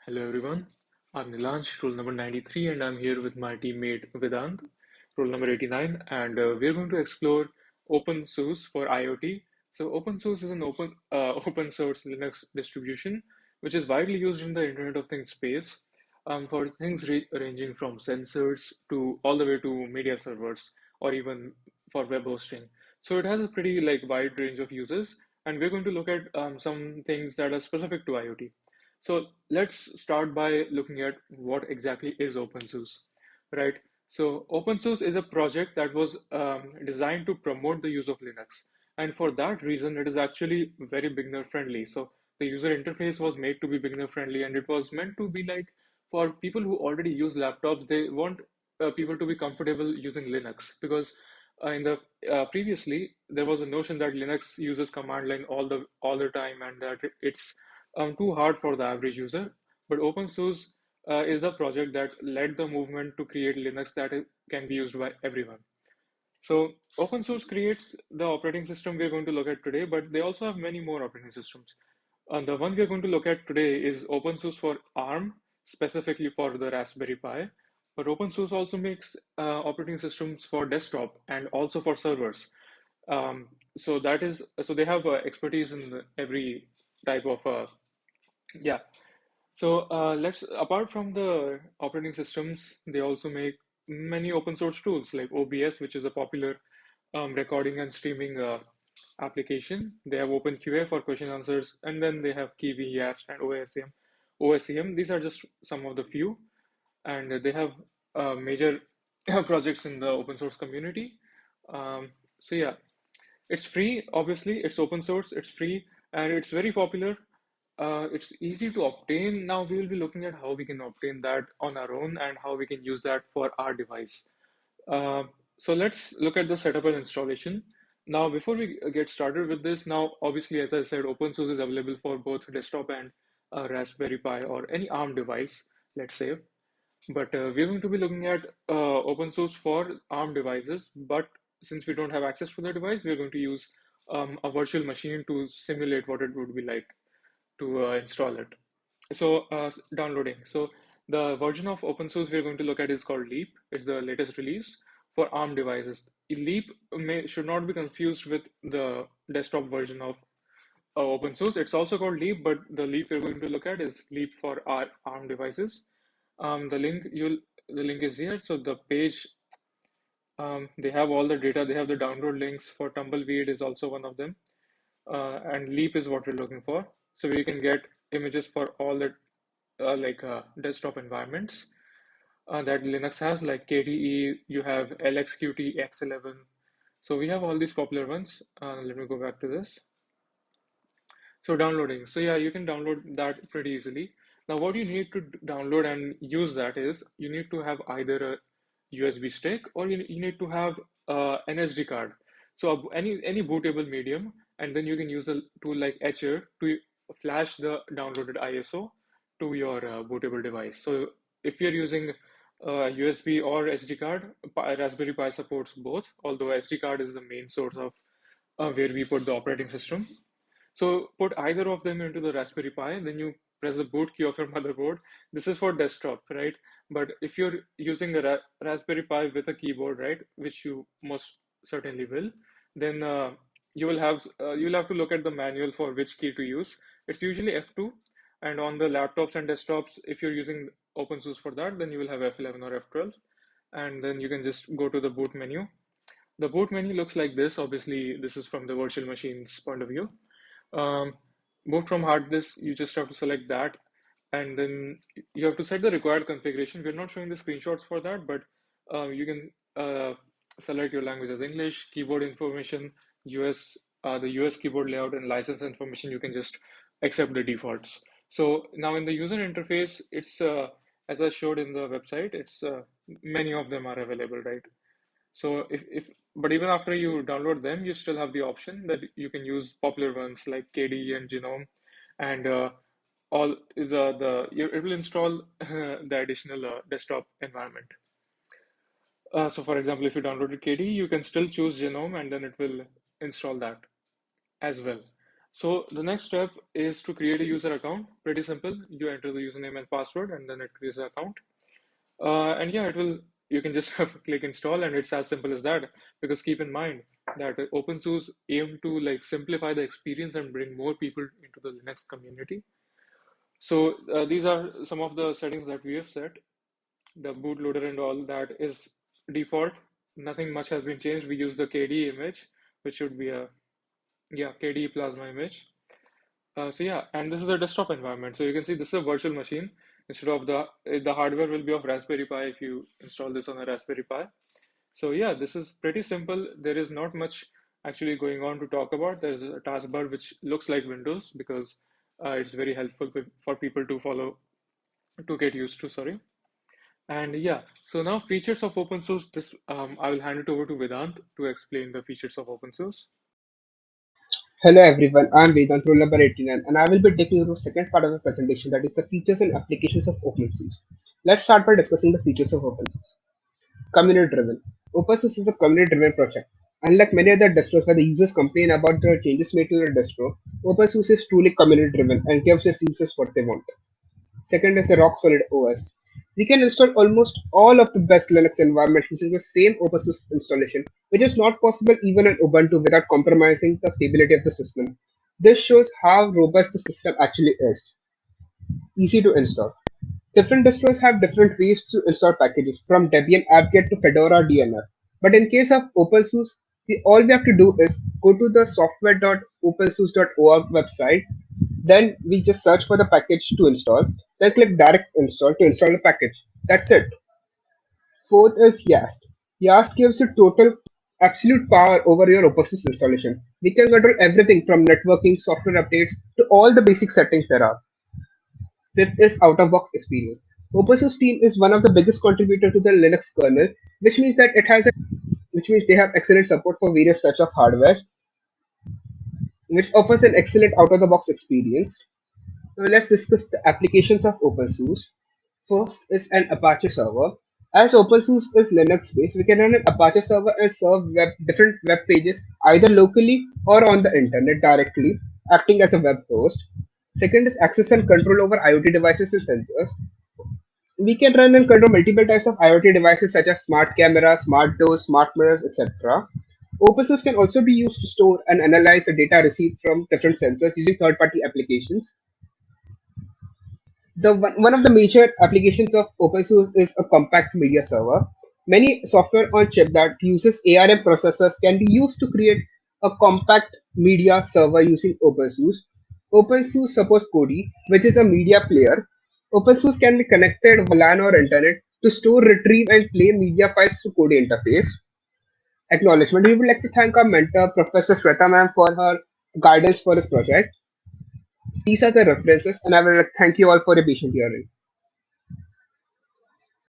Hello everyone, I'm Neelansh, role number 93, and I'm here with my teammate Vedant, role number 89, and we're going to explore openSUSE for IoT. So openSUSE is an open source Linux distribution which is widely used in the Internet of Things space for things ranging from sensors to all the way to media servers or even for web hosting. So it has a pretty wide range of uses, and we're going to look at some things that are specific to IoT. So let's start by looking at what exactly is OpenSUSE, right? So OpenSUSE is a project that was designed to promote the use of Linux. And for that reason, it is actually very beginner friendly. So the user interface was made to be beginner friendly, and it was meant to be like for people who already use laptops, they want people to be comfortable using Linux because in the previously there was a notion that Linux uses command line all the time and that it's too hard for the average user. But OpenSUSE is the project that led the movement to create Linux that can be used by everyone. So OpenSUSE creates the operating system we're going to look at today, but they also have many more operating systems. The one we're going to look at today is OpenSUSE for ARM, specifically for the Raspberry Pi. But OpenSUSE also makes operating systems for desktop and also for servers. So they have expertise in every type of yeah. So let's apart from the operating systems, they also make many open source tools like OBS, which is a popular recording and streaming application. They have OpenQA for question answers, and then they have Kiwi, Yast, and OSM. OSEM. These are just some of the few, and they have major projects in the open source community. So yeah, it's free. Obviously, it's open source. It's free, and it's very popular. It's easy to obtain. Now we will be looking at how we can obtain that on our own and how we can use that for our device. Uh, so let's look at the setup and installation. Now, before we get started with this, now obviously, as I said, OpenSUSE is available for both desktop and Raspberry Pi or any ARM device, let's say. But we're going to be looking at OpenSUSE for ARM devices. But since we don't have access to the device, we're going to use a virtual machine to simulate what it would be like to install it. So downloading. So the version of OpenSUSE we're going to look at is called Leap. It's the latest release for ARM devices. Leap should not be confused with the desktop version of OpenSUSE. It's also called Leap, but the Leap we're going to look at is Leap for our ARM devices. The link is here. So the page, they have all the data. They have the download links for Tumbleweed is also one of them, and Leap is what we're looking for. So we can get images for all the desktop environments that Linux has, like KDE, you have LXQT, X11. So we have all these popular ones. Let me go back to this. So downloading. So yeah, you can download that pretty easily. Now what you need to download and use that is you need to have either a USB stick or you need to have an SD card. So any bootable medium, and then you can use a tool like Etcher to flash the downloaded ISO to your bootable device. So if you're using USB or SD card, Raspberry Pi supports both, although SD card is the main source of where we put the operating system. So put either of them into the Raspberry Pi, then you press the boot key of your motherboard. This is for desktop, right? But if you're using a Raspberry Pi with a keyboard, right, which you most certainly will, then you'll have to look at the manual for which key to use. It's usually F2, and on the laptops and desktops, if you're using OpenSUSE for that, then you will have F11 or F12, and then you can just go to the boot menu. The boot menu looks like this. Obviously, this is from the virtual machine's point of view. Um, Boot from hard disk, you just have to select that, and then you have to set the required configuration. We're not showing the screenshots for that, but you can select your language as English, keyboard information, the US keyboard layout, and license information. You can just accept the defaults. So now in the user interface, it's as I showed in the website, it's many of them are available, right? So if but even after you download them, you still have the option that you can use popular ones like KDE and Genome, and all it will install the additional desktop environment. So for example, if you downloaded KDE, you can still choose Genome, and then it will install that as well. So the next step is to create a user account. Pretty simple. You enter the username and password, and then it creates an account. And yeah, it will. You can just click install, and it's as simple as that. Because keep in mind that OpenSUSE aim to like simplify the experience and bring more people into the Linux community. So these are some of the settings that we have set. The bootloader and all that is default. Nothing much has been changed. We use the KDE image, which should be a yeah KDE Plasma image. So yeah, and this is the desktop environment. So you can see this is a virtual machine. Instead of the hardware will be of Raspberry Pi if you install this on a Raspberry Pi. So yeah, this is pretty simple. There is not much actually going on to talk about. There's a taskbar which looks like Windows because it's very helpful for people to follow to get used to. Sorry. And yeah, so now features of OpenSUSE. This I will hand it over to Vedant to explain the features of OpenSUSE. Hello everyone, I am Vedant, roll number 89, and I will be taking you through the second part of the presentation, that is the features and applications of OpenSUSE. Let's start by discussing the features of OpenSUSE. Community driven. OpenSUSE is a community driven project. Unlike many other distros where the users complain about the changes made to the distro, OpenSUSE is truly community driven and gives its users what they want. Second is the rock solid OS. We can install almost all of the best Linux environments using the same OpenSUSE installation, which is not possible even on Ubuntu without compromising the stability of the system. This shows how robust the system actually is. Easy to install. Different distros have different ways to install packages, from Debian apt-get to Fedora DNF. But in case of OpenSUSE, all we have to do is go to the software.opensuse.org website. Then we just search for the package to install. Then click direct install to install the package. That's it. Fourth is YAST. YAST gives you total absolute power over your OpenSUSE installation. We can control everything from networking, software updates to all the basic settings there are. Fifth is out-of-box experience. OpenSUSE team is one of the biggest contributor to the Linux kernel, which means that which means they have excellent support for various types of hardware, which offers an excellent out-of-the-box experience. Now let's discuss the applications of OpenSUSE. First is an Apache server. As OpenSUSE is Linux-based, we can run an Apache server and serve different web pages either locally or on the internet directly, acting as a web host. Second is access and control over IoT devices and sensors. We can run and control multiple types of IoT devices such as smart cameras, smart doors, smart mirrors, etc. OpenSUSE can also be used to store and analyze the data received from different sensors using third-party applications. One of the major applications of OpenSUSE is a compact media server. Many software on chip that uses ARM processors can be used to create a compact media server using OpenSUSE. OpenSUSE supports Kodi, which is a media player. OpenSUSE can be connected via LAN or internet to store, retrieve, and play media files through Kodi interface. Acknowledgement. We would like to thank our mentor, Professor Shweta ma'am, for her guidance for this project. These are the references, and I will thank you all for your patient hearing.